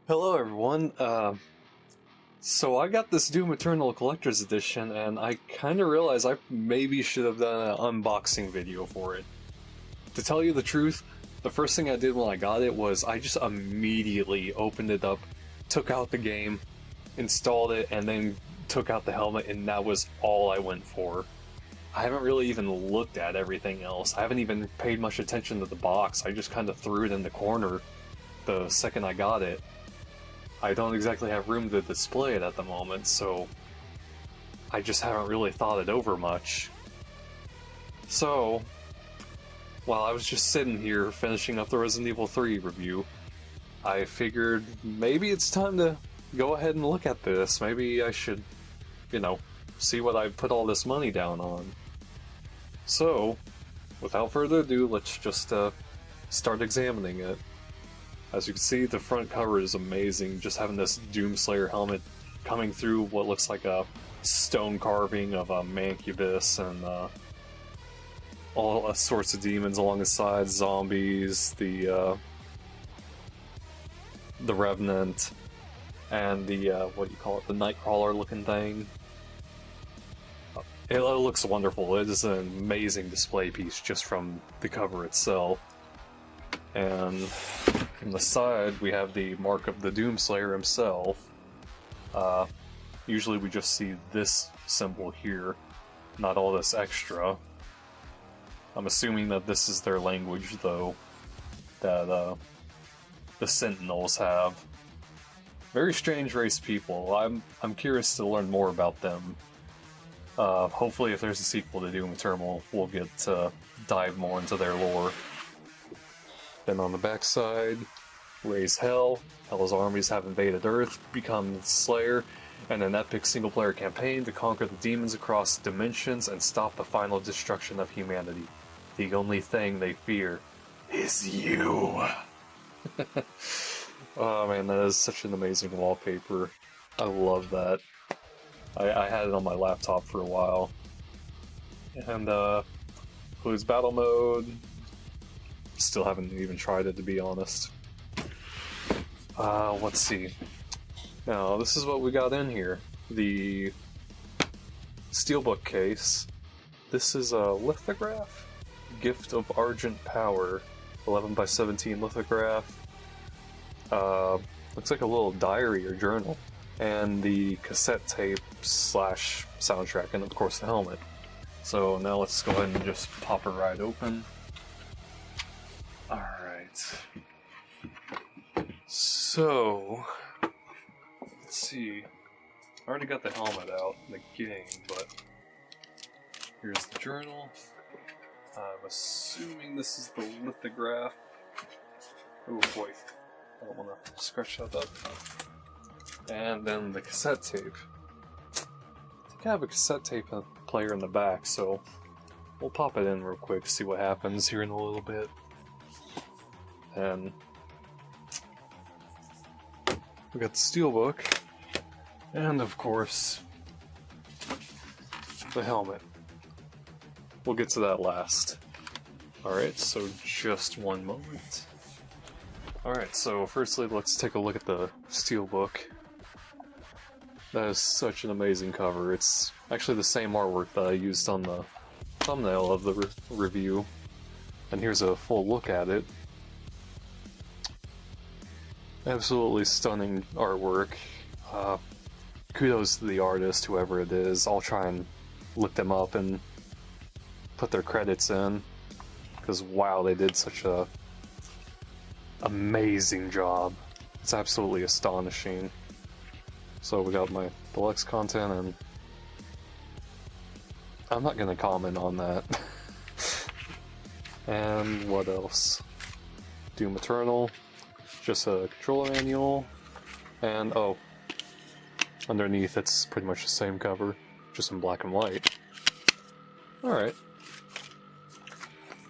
Hello everyone, so I got this Doom Eternal Collector's Edition, and I kinda realized I maybe should have done an unboxing video for it. To tell you the truth, the first thing I did when I got it was I just immediately opened it up, took out the game, installed it, and then took out the helmet, and that was all I went for. I haven't really even looked at everything else. I haven't even paid much attention to the box. I just kinda threw it in the corner the second I got it. I don't exactly have room to display it at the moment, so I just haven't really thought it over much. So, while I was just sitting here finishing up the Resident Evil 3 review, I figured maybe it's time to go ahead and look at this. Maybe I should, see what I put all this money down on. So, without further ado, let's just start examining it. As you can see, the front cover is amazing, just having this Doomslayer helmet coming through what looks like a stone carving of a Mancubus and all sorts of demons along the sides, zombies, the Revenant, and the, what do you call it, the Nightcrawler looking thing. It looks wonderful. It is an amazing display piece just from the cover itself. And from the side, we have the mark of the Doomslayer himself. Usually we just see this symbol here, not all this extra. I'm assuming that this is their language, though, that the Sentinels have. Very strange race people. I'm curious to learn more about them. Hopefully if there's a sequel to Doom Eternal, we'll get to dive more into their lore. Then on the backside, raise hell. Hell's armies have invaded Earth, become the Slayer, and an epic single-player campaign to conquer the demons across dimensions and stop the final destruction of humanity. The only thing they fear is you. Oh man, that is such an amazing wallpaper. I love that. I had it on my laptop for a while. And includes battle mode. Still haven't even tried it, to be honest. Let's see. Now, this is what we got in here. The Steelbook case. This is a lithograph. Gift of Argent Power. 11 by 17 lithograph. Looks like a little diary or journal. And the cassette tape / soundtrack, and of course the helmet. So now let's go ahead and just pop it right open. Alright. So, let's see. I already got the helmet out in the game, but here's the journal. I'm assuming this is the lithograph. Oh boy, I don't want to scratch that up. And then the cassette tape. I think I have a cassette tape player in the back, so we'll pop it in real quick, see what happens here in a little bit. And we got the Steelbook, and of course, the helmet. We'll get to that last. Alright, so just one moment. Alright, so firstly, let's take a look at the Steelbook. That is such an amazing cover. It's actually the same artwork that I used on the thumbnail of the review. And here's a full look at it. Absolutely stunning artwork. Kudos to the artist, whoever it is. I'll try and look them up and put their credits in, because wow, they did such a amazing job. It's absolutely astonishing. So we got my deluxe content, and I'm not gonna comment on that. And what else? Doom Eternal. Just a controller manual, and oh, underneath it's pretty much the same cover, just in black and white. Alright.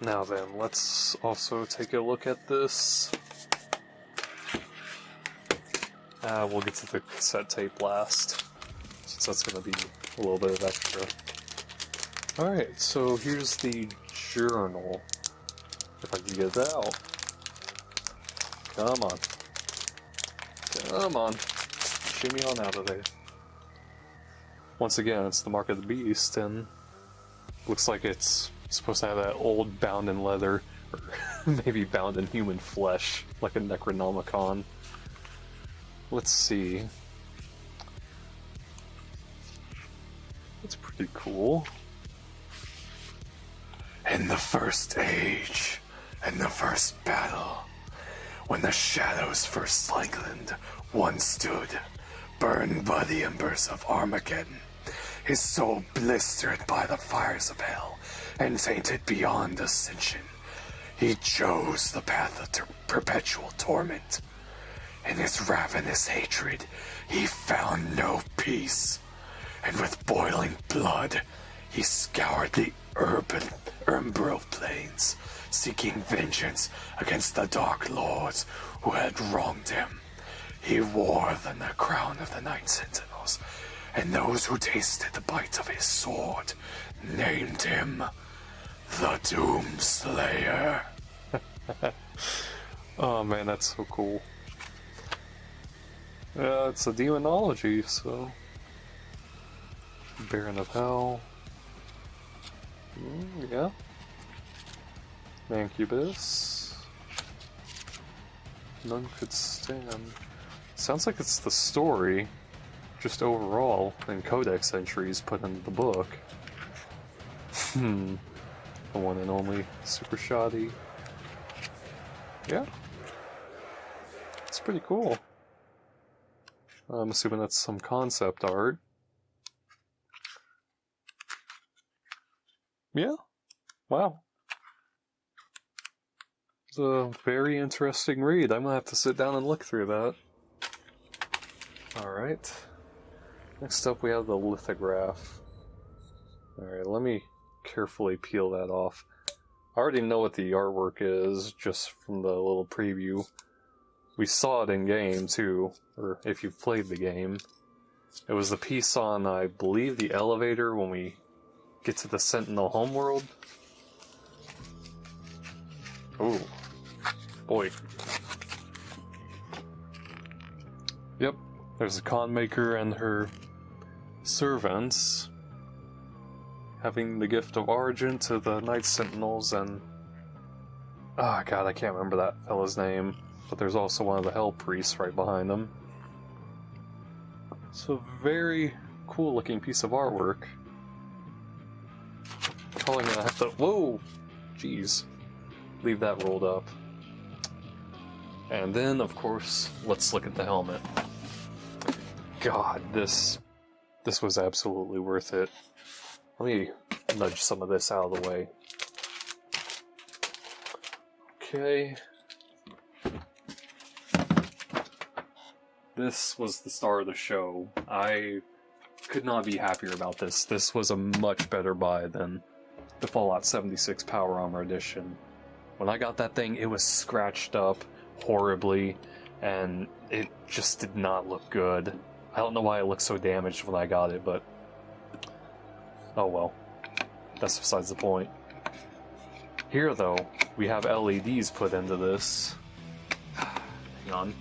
Now then, let's also take a look at this. We'll get to the cassette tape last, since that's going to be a little bit of extra. Alright, so here's the journal. If I can get it out. Come on. Okay. Come on. Shimmy on out of there. Once again, it's the Mark of the Beast, and looks like it's supposed to have that old bound in leather, or maybe bound in human flesh, like a Necronomicon. Let's see. That's pretty cool. In the first age, in the first battle, when the shadows first lengthened, one stood, burned by the embers of Armageddon, his soul blistered by the fires of hell, and tainted beyond ascension. He chose the path of perpetual torment. In his ravenous hatred, he found no peace, and with boiling blood, he scoured the umbral plains, seeking vengeance against the Dark Lords who had wronged him. He wore the crown of the Night Sentinels, and those who tasted the bite of his sword named him the Doomslayer. Oh man, that's so cool. Yeah, it's a demonology, so... Baron of Hell. Yeah. Mancubus. None could stand. Sounds like it's the story, just overall, and codex entries put into the book. The one and only Super Shoddy. Yeah. It's pretty cool. I'm assuming that's some concept art. Yeah. Wow. It's a very interesting read. I'm gonna have to sit down and look through that. Alright. Next up we have the lithograph. Alright, let me carefully peel that off. I already know what the artwork is, just from the little preview. We saw it in game, too, or if you've played the game. It was the piece on, I believe, the elevator when we get to the Sentinel homeworld. Oh, boy. Yep, there's a con maker and her servants having the gift of Argent to the Night Sentinels, and... Ah, God, I can't remember that fella's name. But there's also one of the Hell Priests right behind them. It's a very cool looking piece of artwork. Probably gonna have to... Whoa! Jeez. Leave that rolled up. And then, of course, let's look at the helmet. God, this was absolutely worth it. Let me nudge some of this out of the way. Okay. This was the star of the show. I could not be happier about this. This was a much better buy than the Fallout 76 Power Armor Edition. When I got that thing, it was scratched up horribly, and it just did not look good. I don't know why it looked so damaged when I got it, but... Oh well. That's besides the point. Here, though, we have LEDs put into this. Hang on.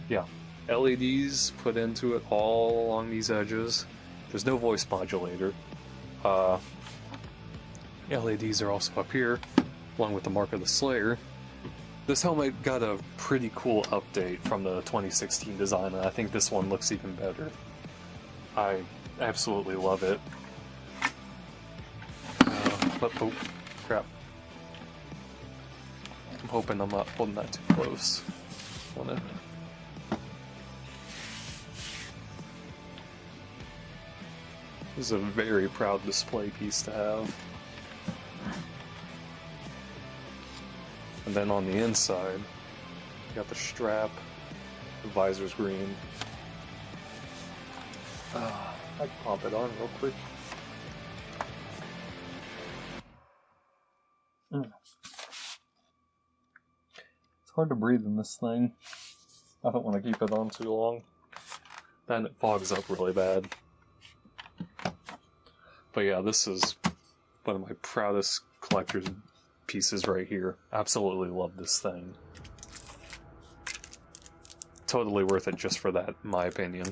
Yeah, LEDs put into it all along these edges. There's no voice modulator. LEDs are also up here, along with the Mark of the Slayer. This helmet got a pretty cool update from the 2016 design, and I think this one looks even better. I absolutely love it. But, oh, crap. I'm hoping I'm not holding that too close. Wanna... This is a very proud display piece to have. And then on the inside, you got the strap, the visor's green. I can pop it on real quick. It's hard to breathe in this thing. I don't want to keep it on too long. Then it fogs up really bad. But yeah, this is one of my proudest collector's pieces right here. Absolutely love this thing. totally worth it just for that, in my opinion.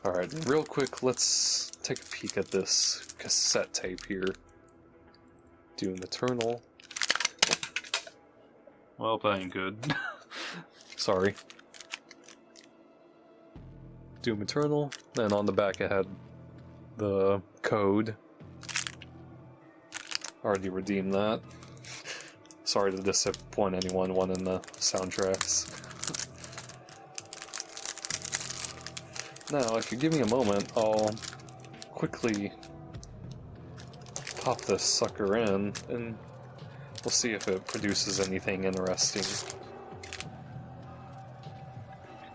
Alright, real quick, let's take a peek at this cassette tape here. Doom Eternal. Well, that ain't good. Sorry. Doom Eternal, and on the back it had the code. Already redeemed that. Sorry to disappoint anyone wanting the soundtracks. Now, if you give me a moment, I'll quickly pop this sucker in, and we'll see if it produces anything interesting.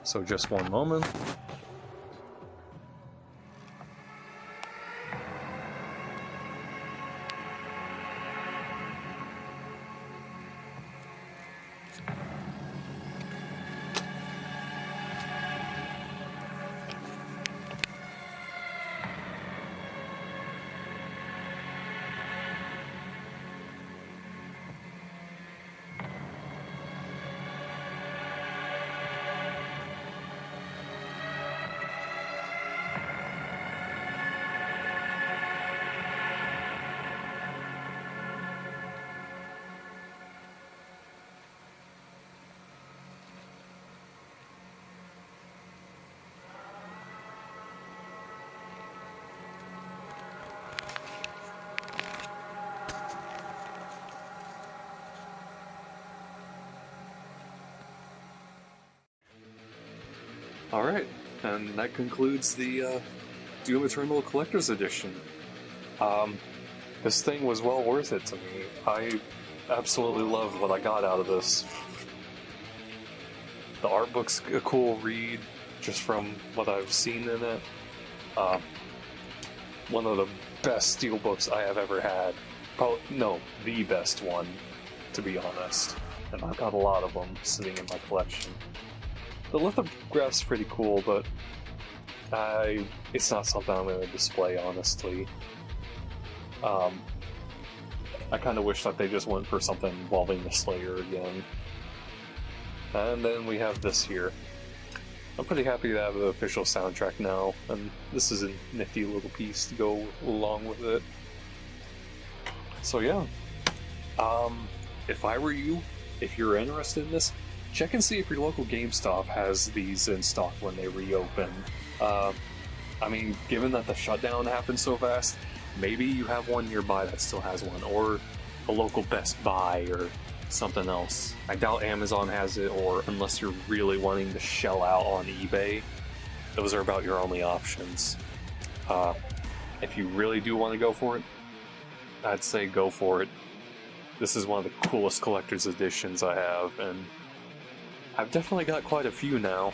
So just one moment. Alright, and that concludes the Doom Eternal Collector's Edition. This thing was well worth it to me. I absolutely loved what I got out of this. The art book's a cool read, just from what I've seen in it. One of the best Steelbooks I have ever had. Probably, no, the best one, to be honest. And I've got a lot of them sitting in my collection. The lithograph's pretty cool, but it's not something I'm going to display, honestly. I kind of wish that they just went for something involving the Slayer again. And then we have this here. I'm pretty happy to have the official soundtrack now, and this is a nifty little piece to go along with it. So yeah, if I were you, if you're interested in this, check and see if your local GameStop has these in stock when they reopen. I mean, given that the shutdown happened so fast, maybe you have one nearby that still has one, or a local Best Buy or something else. I doubt Amazon has it, or unless you're really wanting to shell out on eBay, those are about your only options. If you really do want to go for it, I'd say go for it. This is one of the coolest collector's editions I have, and I've definitely got quite a few now.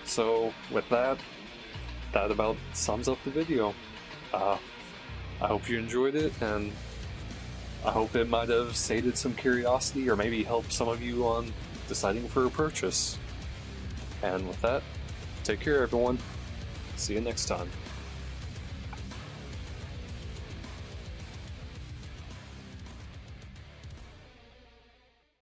So with that about sums up the video. I hope you enjoyed it, and I hope it might have sated some curiosity, or maybe helped some of you on deciding for a purchase. And with that, take care everyone. See you next time.